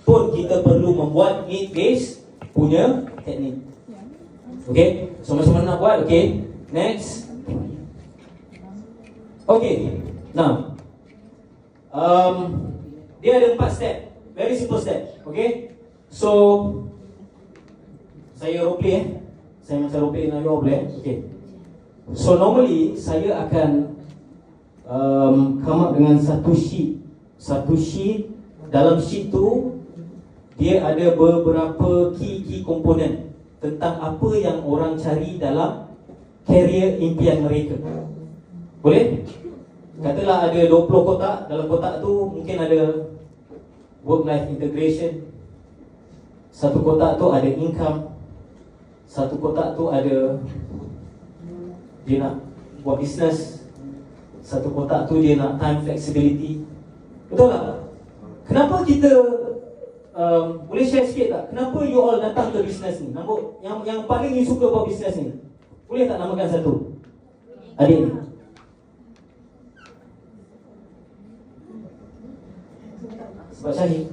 pun kita perlu membuat need based punya teknik. Okay, so macam mana nak buat? Okay, next. Okay, now dia ada 4 step, very simple step. Okay, so saya role play saya macam role play dengan you all boleh. Okay, so normally saya akan come up dengan satu sheet. Dalam sheet tu dia ada beberapa key komponen tentang apa yang orang cari dalam career impian mereka. Boleh? Katalah ada 20 kotak. Dalam kotak tu mungkin ada work-life integration. Satu kotak tu ada income. Satu kotak tu ada dia nak buat business. Satu kotak tu dia nak time flexibility. Betul tak? Kenapa kita boleh share sikit tak? Kenapa you all datang ke business ni? Yang paling you suka buat business ni? Boleh tak namakan satu? Adik ni. Sebab Syahid.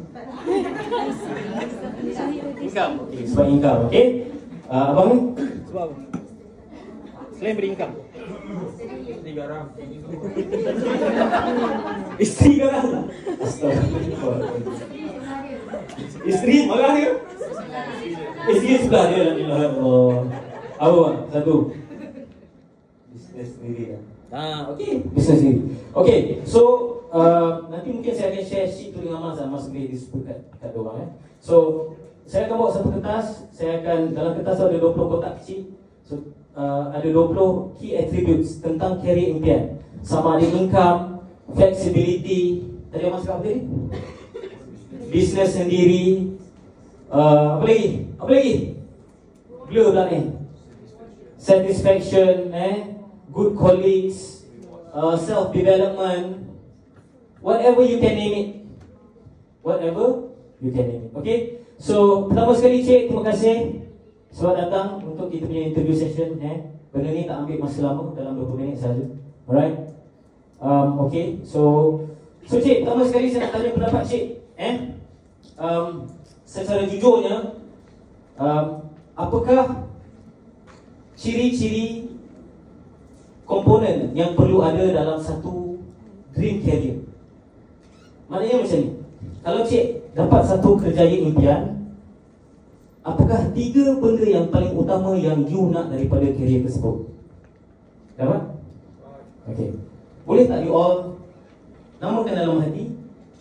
Income. Okay, sebab income. Okay, abang ni? Sebab apa? Selain beri income. Isteri garang. Isteri garang. Astagfirullah. Isteri marah dia. Isteri suka dia. Alhamdulillah. Apa? Satu. Bisnes sendiri. Okay. Bisnes sendiri. Okay, so nanti mungkin saya akan share sheet tu dengan Mas boleh disebut kat diorang. So saya akan bawa satu kertas. Dalam kertas ada 20 kotak kecil. So ada 20 key attributes tentang career impian. Sama ada income, flexibility, tadi Mas cakap apa tadi? Business sendiri, apa lagi? Blur pula ni. Satisfaction, good colleagues, self-development. Whatever you can name it. Okay. So pertama sekali Cik, terima kasih sebab datang untuk kita punya interview session. Benda ni tak ambil masa lama, dalam 20 minit saja. Alright. Okay. So Cik, pertama sekali saya nak tanya pendapat Cik. Secara jujurnya, apakah ciri-ciri komponen yang perlu ada dalam satu dream career? Maknanya macam ni, kalau Cik dapat satu kerjaya impian, apakah 3 benda yang paling utama yang you nak daripada career tersebut? Dapat? Okay. Boleh tak you all namakan dalam hati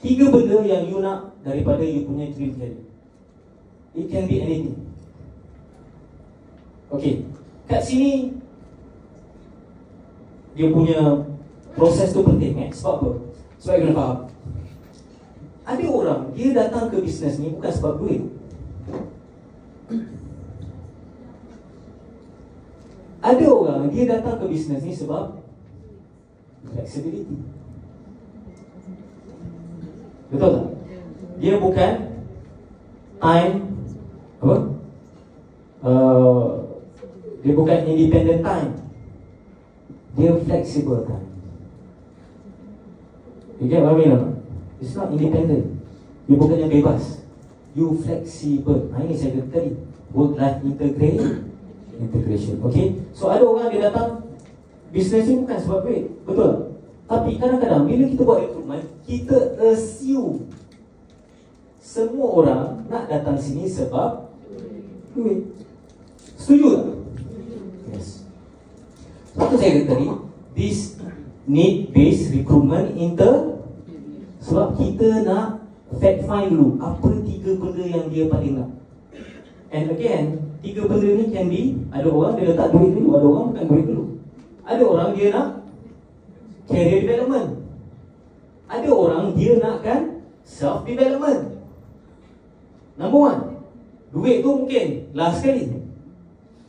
3 benda yang you nak daripada you punya dream career? It can be anything. Okay. Kat sini dia punya proses tu penting. Sebab apa? Sebab you kena faham, ada orang dia datang ke bisnes ni bukan sebab duit. Ada orang dia datang ke bisnes ni sebab flexibility. Betul tak? Dia bukan time apa? Dia bukan independent time. Dia flexible time. You get what I mean or not? It's not independent. You bukan yang bebas. You flexible. Ini saya kata tadi, work-life integration. Okay. So ada orang dia datang bisnes ni bukan sebab duit. Betul. Tapi kadang-kadang bila kita buat recruitment, kita assume semua orang nak datang sini sebab duit. Setuju tak? Yes. Sebab tu saya kata tadi, this need-based recruitment sebab kita nak fact find dulu apa 3 benda yang dia paling nak. And again, 3 benda ni can be, ada orang dia letak duit dulu, ada orang bukan duit dulu. Ada orang dia nak career development. Ada orang dia nakkan self development. Number 1, duit tu mungkin last sekali.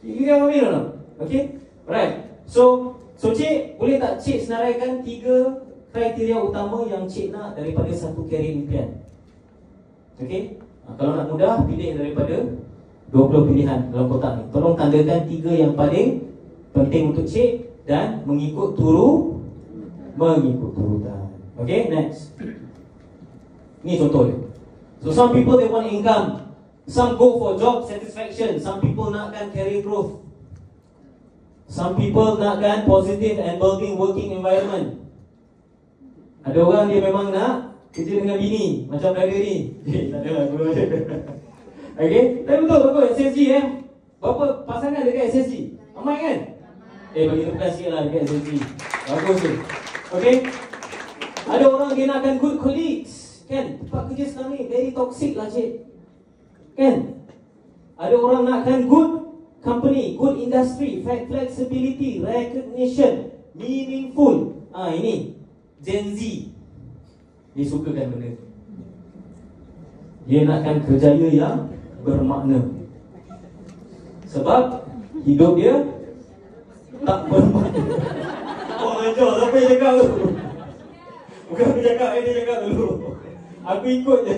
You get what I mean or not? Okay? Right. So Cik, boleh tak Cik senaraikan 3 kriteria utama yang Cik nak daripada satu career impian? Okay? Kalau nak mudah, pilih daripada 20 pilihan dalam kotak ni. Tolong tandakan 3 yang paling penting untuk Cik dan mengikut turutan. Okay, next. Ni contoh dia. So some people they want income, some go for job satisfaction, some people nakkan career growth, some people nakkan positive and building working environment. Ada orang dia memang nak kerja dengan bini macam brother ni. Tak adalah guru. Okay, tapi betul SSG berapa pasangan dekat SSG? Ramai kan? Bagi tepukan sikit lah dekat SSG. Bagus tu. Okay, ada orang dia nakkan good colleagues, kan? Tempat kerja sekarang ni very toxic lah cik, kan? Ada orang nakkan good company, good industry, flexibility, recognition, meaningful. Ini Gen Z, dia sukakan benda ni. Dia nakkan kerjaya yang bermakna. Sebab hidup dia tak bermakna. Oh ajar, siapa yang cakap tu? Bukan aku cakap, dia cakap dulu. Aku ikut je.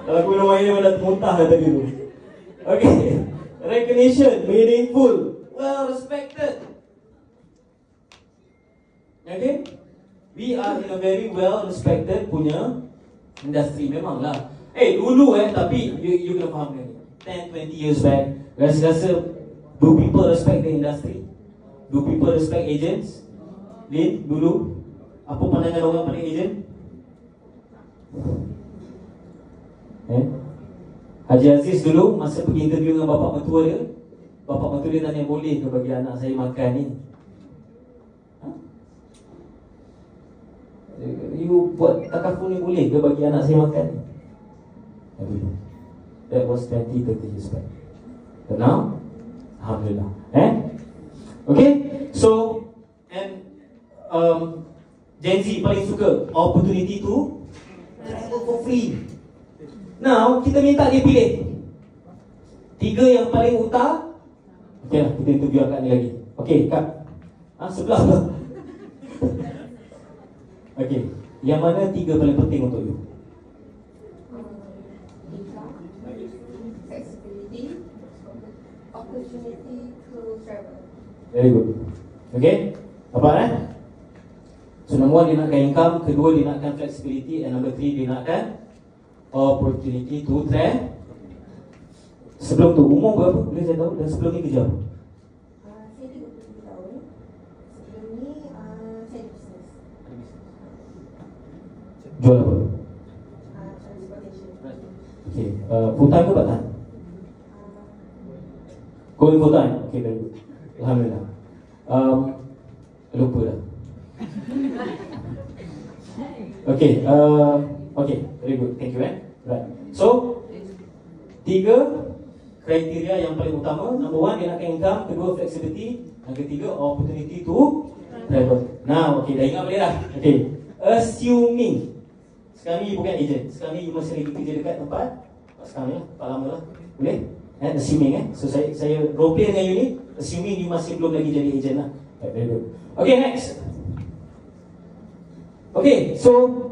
Kalau aku minum air dah termuntah dah tadi tu. Okay, recognition, meaningful, well respected. Okay, we are in a very well respected punya industri memanglah. Dulu tapi you kena faham ni. 10-20 years back, rasa-rasa do people respect the industry? Do people respect agents? Lin, dulu apa pandangan orang pada agent? Haji Aziz dulu masa pergi interview dengan bapak mertua dia tanya, boleh ke bagi anak saya makan ni? You buat takaful ni boleh ke bagi anak saya makan ni? That was 20-30 years back. But now, alhamdulillah. Okay, so and Gen Z paling suka opportunity to travel for free. Now kita minta dia pilih 3 yang paling utama. Okay lah, kita interview akak ni lagi. Okay, Kak, sebelah tu. Okay, yang mana 3 paling penting untuk you? Flexibility, opportunity to travel. Very good. Okay, apa So number 1 dia nakkan income, kedua dia nakkan flexibility, and number 3 dia nakkan opportunity to travel. Sebelum tu umur berapa? Boleh saya tahu? Dan sebelum ni kerja apa? Saya 37 tahun. Sebelum ni saya ada bisnes. Jual apa? Transportation. Okay, full time ke part time? Going full time? Okay, very good. Alhamdulillah. Lupa dah. Okay, okay, very good. Thank you. Right. So 3 kriteria yang paling utama. Number 1 dia nakkan income, kedua flexibility, yang ketiga opportunity to travel. Now, okay, dah ingat boleh dah. Okay, assuming sekarang ni you bukan agent, sekarang ni you masih lagi kerja dekat tempat sekarang ni, tempat lama lah, boleh? Assuming so saya role play dengan you ni, assuming you masih belum lagi jadi agent lah. Very good. Okay, next. Okay, so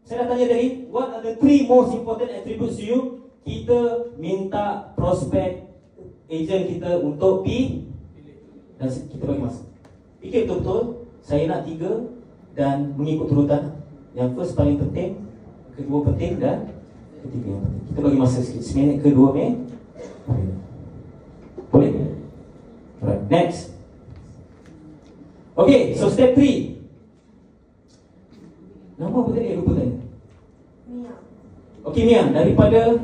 saya dah tanya tadi, what are the 3 most important attributes to you? Kita minta prospek agent kita untuk pilih, dan kita bagi masa. Fikir betul-betul, saya nak 3 dan mengikut urutan. Yang first paling penting, kedua penting dan ketiga yang penting. Kita bagi masa sikit, 1 minit ke 2 minit. Boleh? Alright, next. Okay, so step 3. Nama apa tadi? Lupa tadi. Mia. Okay, Mia, daripada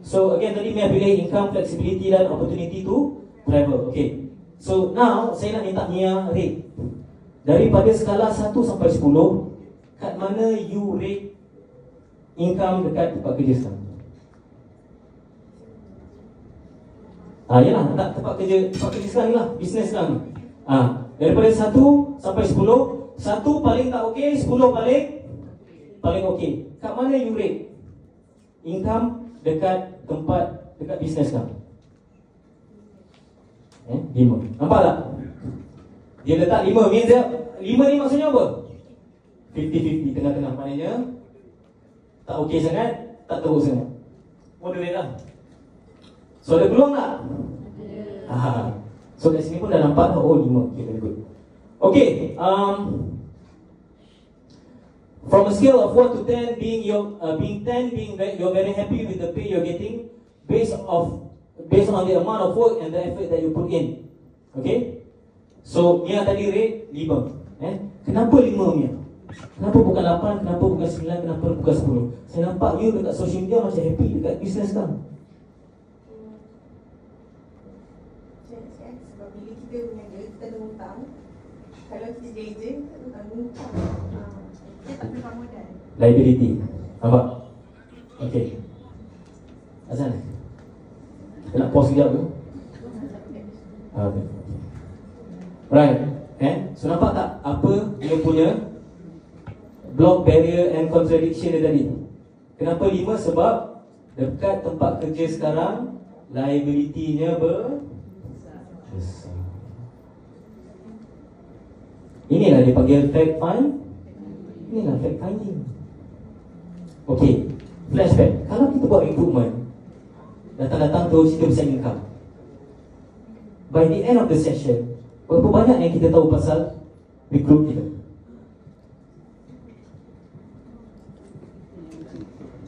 so again tadi Mia pilih income, flexibility dan opportunity to travel. Okay, so now saya nak minta Mia rate daripada skala 1 sampai 10, kat mana you rate income dekat tempat kerja sekarang? Yalah, tak tempat kerja sekarang ni lah, bisnes sekarang ni. Daripada 1 sampai 10, 1 paling tak okey, 10 paling okey. Kat mana you rate income dekat tempat, dekat bisnes sekarang? 5. Nampak tak? Dia letak 5. Means 5 ni maksudnya apa? 50-50, tengah-tengah. Maknanya tak okey sangat, tak teruk sangat. Moderate lah. So ada peluang tak? So kat sini pun dah nampak. 5. Okay, very good. Okay, From a scale of 1 to 10, being 10 being you're very happy with the pay you're getting based on the amount of work and the effort that you put in. Okay? So Mia tadi rate 5. Kenapa 5 Mia? Kenapa bukan 8? Kenapa bukan 9? Kenapa bukan 10? Saya nampak you dekat social media macam happy dekat business kan? Sebab bila kita berniaga, kita ada hutang. Kalau kita jadi ejen, kita hutang hutang. Kita tak perlu modal. Liability. Nampak? Okay. Azan? Kita nak pause sekejap ke? Okay. Right. So nampak tak apa dia punya block, barrier and contradiction dia tadi? Kenapa 5? Sebab dekat tempat kerja sekarang liability-nya besar. Inilah dia panggil fact find. Inilah fact finding. Okay, flashback. Kalau kita buat recruitment, datang-datang terus kita bisa income. By the end of the session, berapa banyak yang kita tahu pasal recruit kita?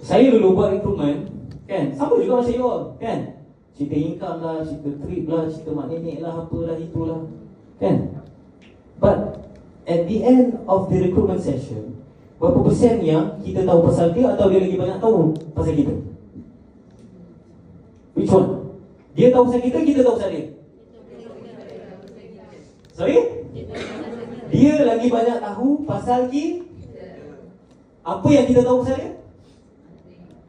Saya dulu buat recruitment, kan, sama juga macam you all, kan? Cerita income lah, cerita trip lah, cerita mak nenek lah, apalah, itulah, kan? But at the end of the recruitment session, berapa persen yang kita tahu pasal dia atau dia lagi banyak tahu pasal kita? Which one? Dia tahu pasal kita, kita tahu pasal dia? Sorry? Dia lagi banyak tahu pasal kita. Apa yang kita tahu pasal dia?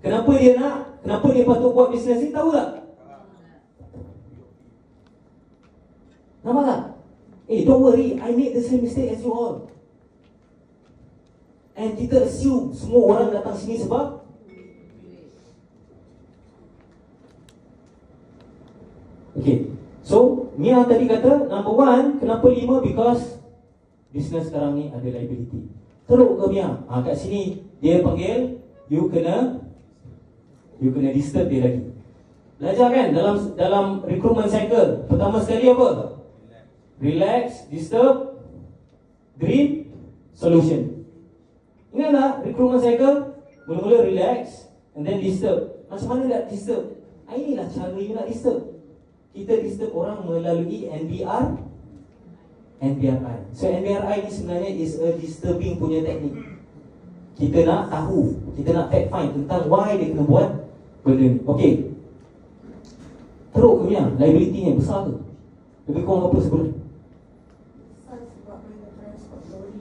Kenapa dia nak? Kenapa dia patut buat bisnes ni? Tahu tak? Nampak tak? Don't worry, I made the same mistake as you all. And kita assume semua orang datang sini sebab okay. So, Mia tadi kata number 1, kenapa 5? Because business sekarang ni ada liability. Teruk ke Mia? Kat sini dia panggil you kena disturb dia lagi. Belajar kan dalam recruitment cycle. Pertama sekali apa? Relax, disturb, green, solution. Ingat tak recruitment cycle? Mula-mula relax and then disturb. Macam mana nak disturb? Inilah cara you nak disturb. Kita disturb orang melalui NBRI. So NBRI ni sebenarnya is a disturbing punya teknik. Kita nak tahu, kita nak fact find tentang why dia kena buat benda ni. Okay, teruk ke Mia? Liability-nya besar ke? Lebih kurang apa sebelum? Besar sebab mereka transport lori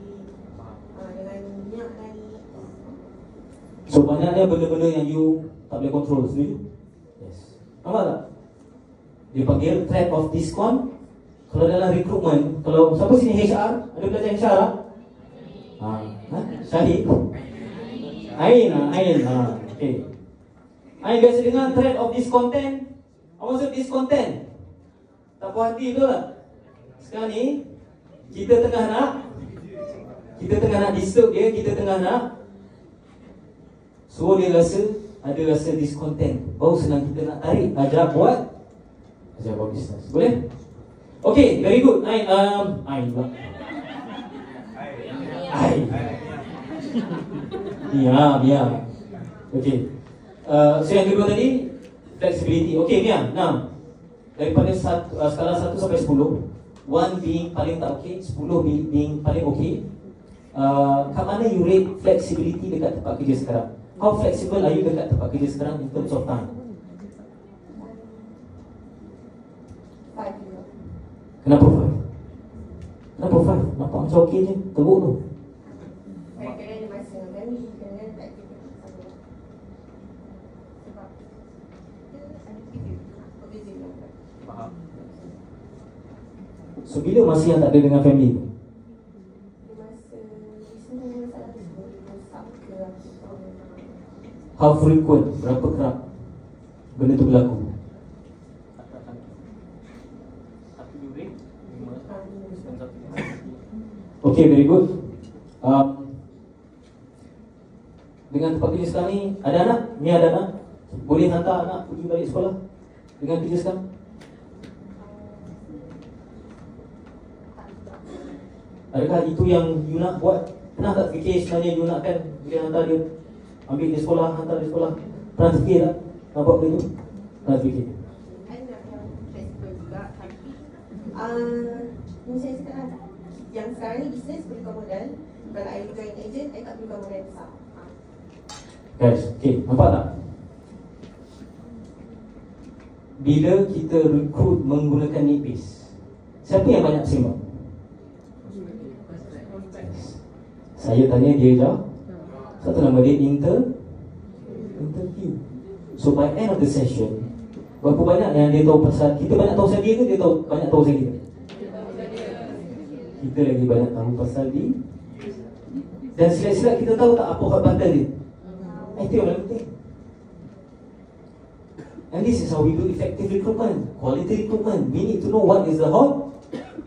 dengan minyak naik. So banyaknya benda-benda yang you tak boleh control. Setuju? Yes. Nampak tak? Dia panggil threat of discount. Kalau dalam recruitment, kalau siapa sini HR? Ada belajar HR lah? Syahid? Ain. Okay. Ain biasa dengar threat of discontent. Apa maksud discontent? Tak puas hati betul tak? Sekarang ni kita tengah nak disturb dia. Kita tengah nak so dia ada rasa discontent. Baru senang kita nak tarik, ajar buat bisnes. Boleh? Okay, very good. Ain Mia. Okay. So yang kedua tadi flexibility. Okay Mia, now daripada skala 1 sampai 10, 1 being paling tak okay, 10 being paling okay, kat mana you rate flexibility dekat tempat kerja sekarang? How flexible are you dekat tempat kerja sekarang in terms of time? 5 juga. Kenapa 5? Nampak macam okay je, teruk tu. Kadang-kadang ada masa dengan family, kadang-kadang tak kita sama. Sebab kita ada kerja, berbeza dengan orang. Faham. So bila masa yang tak ada dengan family? Di masa semua masalah tu semua rosak ke apa. How frequent? Berapa kerap benda tu berlaku? Okay, very good. Dengan tempat kerja sekarang ni, ada anak? Mia ada anak? Boleh hantar anak pergi balik sekolah dengan kerja sekarang? Adakah itu yang you nak buat Pernah tak fikir sebenarnya you nakkan dia hantar dia, ambil dia sekolah, hantar dia sekolah? Pernah fikir tak nak buat benda tu? Pernah fikir? I nak yang flexible juga, tapi yang saya cakap lah, yang sekarang ni bisnes perlukan modal. Kalau I join agent, I tak perlukan modal besar. Guys, okay, nampak tak? Bila kita rekrut menggunakan nipis, siapa yang banyak sembang? Saya tanya dia je. Satu nama dia interview. So by end of the session, berapa banyak yang dia tahu pasal kita? Banyak tahu pasal dia ke dia tahu banyak tahu pasal kita? Kita lagi banyak tahu pasal dia. Dan silap-silap kita tahu tak apa hak batal dia. Itu yang paling penting. And this is how we do effective recruitment, quality recruitment. We need to know what is the hot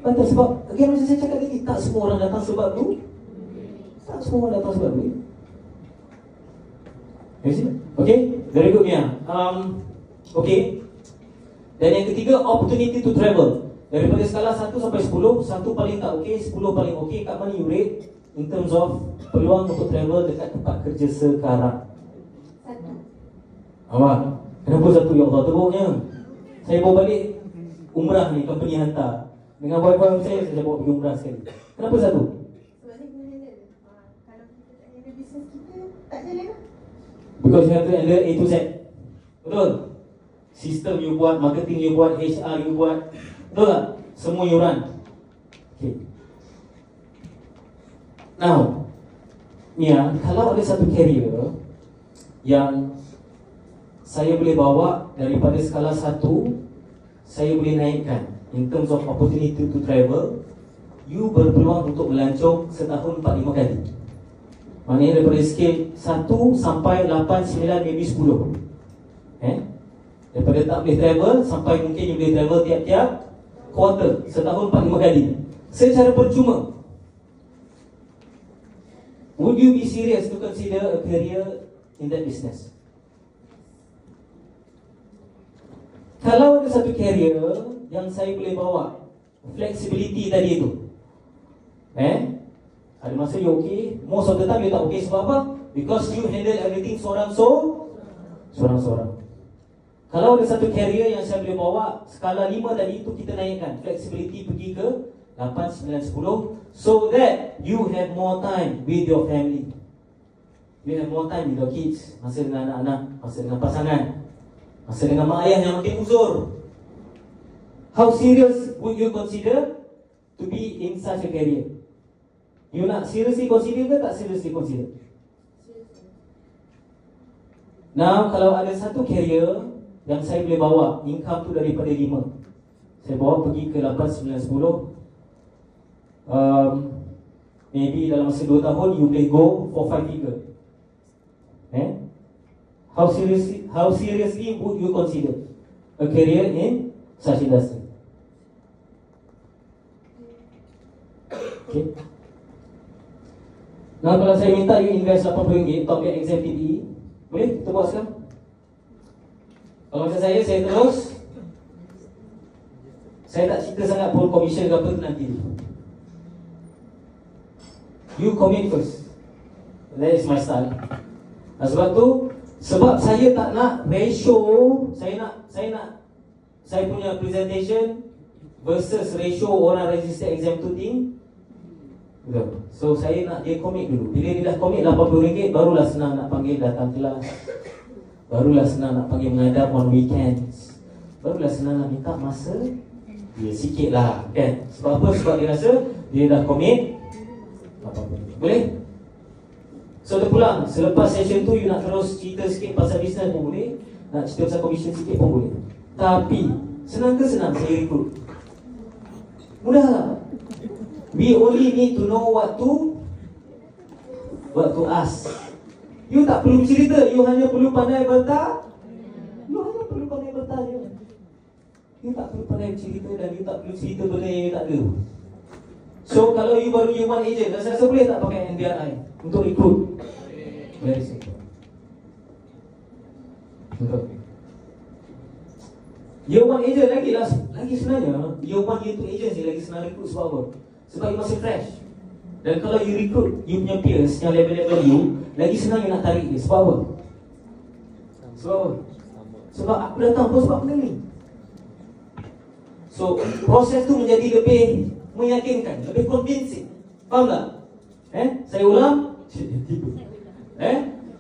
batal. Sebab again macam saya cakap tadi, tak semua orang datang sebab tu. Tak semua orang datang sebab tu. Okay, very good Mia. Okay. Dan yang ketiga, opportunity to travel. Daripada skala 1 sampai 10, 1 paling tak okay, 10 paling okay. Kat mana you rate in terms of peluang untuk travel dekat tempat kerja sekarang? 1. Awak, kenapa 1 ya Allah? Teruknya saya bawa balik umrah ni, company hantar. Dengan boy-boy saya bawa pergi umrah sekali. Kenapa 1? Sebab saya kena handle. Kalau kita tak handle bisnes kita, tak jalan lah. Because you have to handle A to Z. Betul? Sistem you buat, marketing you buat, HR you buat. Betul tak? Semua you run. Okay. Now, Mia, kalau ada satu carrier yang saya boleh bawa daripada skala 1, saya boleh naikkan in terms of opportunity to travel, you berpeluang untuk melancong setahun 4-5 kali. Maknanya daripada scale 1 sampai 8, 9, maybe 10. Daripada tak boleh travel sampai mungkin you boleh travel tiap-tiap quarter, setahun 4-5 kali, secara percuma. Would you be serious to consider a career in that business? Kalau ada satu career yang saya boleh bawa, flexibility tadi itu, ada masa you okay, most of the time you tak okay. Sebab apa? Because you handle everything seorang-seorang. Kalau ada satu career yang saya boleh bawa, skala 5 tadi itu kita naikkan, flexibility pergi ke 8, 9, 10, so that you have more time with your family. You have more time with your kids, masa dengan anak-anak, masa dengan pasangan, masa dengan mak ayah yang makin uzur. How serious would you consider to be in such a career? You nak seriously consider ke tak seriously consider? Now, kalau ada satu career yang saya boleh bawa, income tu daripada 5, saya bawa pergi ke 8, 9, 10, maybe dalam masa 2 tahun you boleh go for 5 figure. How seriously would you consider a career in such industry? Okay. Nah, kalau saya minta you invest RM80 top get exam PTE, boleh? Kita buat sekarang. Kalau macam saya terus, saya tak cerita sangat pun commission ke apa tu nanti. You commit first. That is my style. Sebab tu, sebab saya tak nak ratio, saya punya presentation versus ratio orang register exam tu tinggi. Betul. So saya nak dia commit dulu. Bila dia dah commit RM80, barulah senang nak panggil datang kelas. Barulah senang nak panggil menghadap on weekends. Barulah senang nak minta masa dia sikit lah, kan? Sebab apa? Sebab dia rasa dia dah commit. Boleh? So terpulang, selepas session tu you nak terus cerita sikit pasal bisnes pun boleh, nak cerita pasal commission sikit pun boleh. Tapi senang ke senang saya recruit? Mudah lah. We only need to know what to ask. You tak perlu cerita, you hanya perlu pandai bertanya. You hanya perlu pandai bertanya. You tak perlu pandai cerita dan you tak perlu cerita benda yang you tak ada. So kalau you baru year 1 agent, rasa boleh tak pakai NBRI untuk recruit? Very simple. Year 1 agent lagi sebenarnya. Year 1, year 2 agent lagi senang recruit. Sebab apa? Sebab you masih fresh. Dan kalau you recruit you punya peers yang level-level you, lagi senang you nak tarik dia. Sebab apa? Sebab apa? Sebab aku datang pun sebab benda ni. So, proses tu menjadi lebih meyakinkan, lebih convincing. Faham tak? Saya ulang.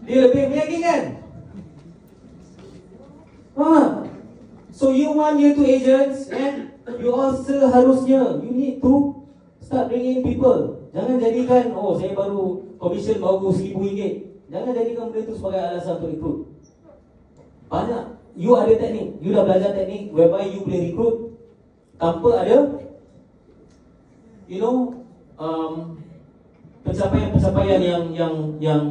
Dia lebih meyakinkan. Faham tak? So, you 1 year 2 agents, you all seharusnya you need to start bringing people. Jangan jadikan, oh saya baru commission baru RM1,000. Jangan jadikan benda itu sebagai alasan untuk recruit. Banyak. You ada teknik, you dah belajar teknik whereby you boleh recruit tanpa ada pencapaian yang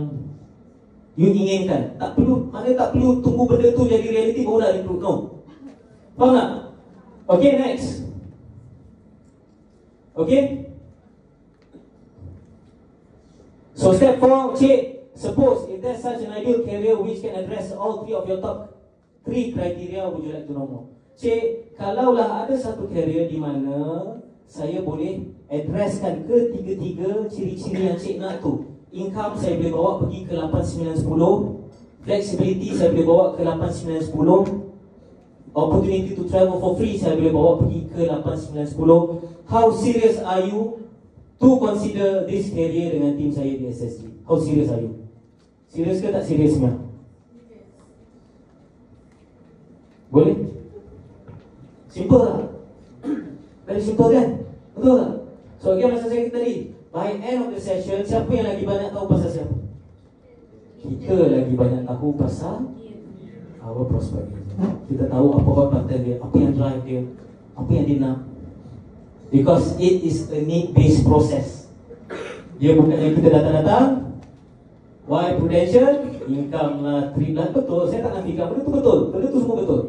you inginkan. Tak perlu, maknanya tak perlu tunggu benda tu jadi reality baru nak recruit. No. Faham tak? Okay, next. Okay. So step 4, cik. Suppose if there's such an ideal career which can address all 3 of your top 3 criteria, would you like to know more? Cik, kalaulah ada satu career di mana saya boleh addresskan ketiga-tiga ciri-ciri yang cik nak tu. Income saya boleh bawa pergi ke 8, 9, 10. Flexibility saya boleh bawa ke 8, 9, 10. Opportunity to travel for free saya boleh bawa pergi ke 8, 9, 10. How serious are you to consider this career dengan tim saya di SSG? How serious are you? Serius ke tak seriusnya? Boleh? Simple tak? Very simple kan? Betul tak? So again macam saya kata tadi, by end of the session, siapa yang lagi banyak tahu pasal siapa? Kita lagi banyak tahu pasal our prospect. Kita tahu apa pattern dia, apa yang drive dia, apa yang dia nak. Because it is a need-based process. Dia bukan yang kita datang-datang. Why Prudential? Income lah, trip lah. Betul, saya tak nafikan. Benda tu betul. Benda tu semua betul.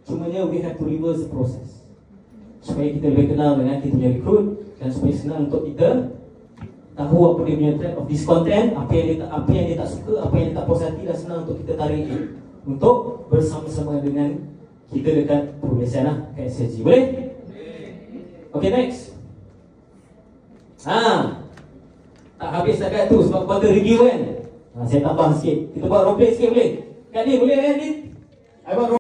Cumanya we have to reverse the process. Supaya kita lebih kenal dengan kita punya recruit. Dan supaya senang untuk kita tahu apa dia punya trend of discontent, apa yang dia tak suka, apa yang dia tak puas hati. Dan senang untuk kita tarik dia untuk bersama-sama dengan kita dekat progresen lah, kat SSG. Boleh? Okay, next. Tak habis dekat tu sebab quarter review kan. Saya tambah sikit. Kita buat role play sikit boleh? Kat ni boleh kan ni? I buat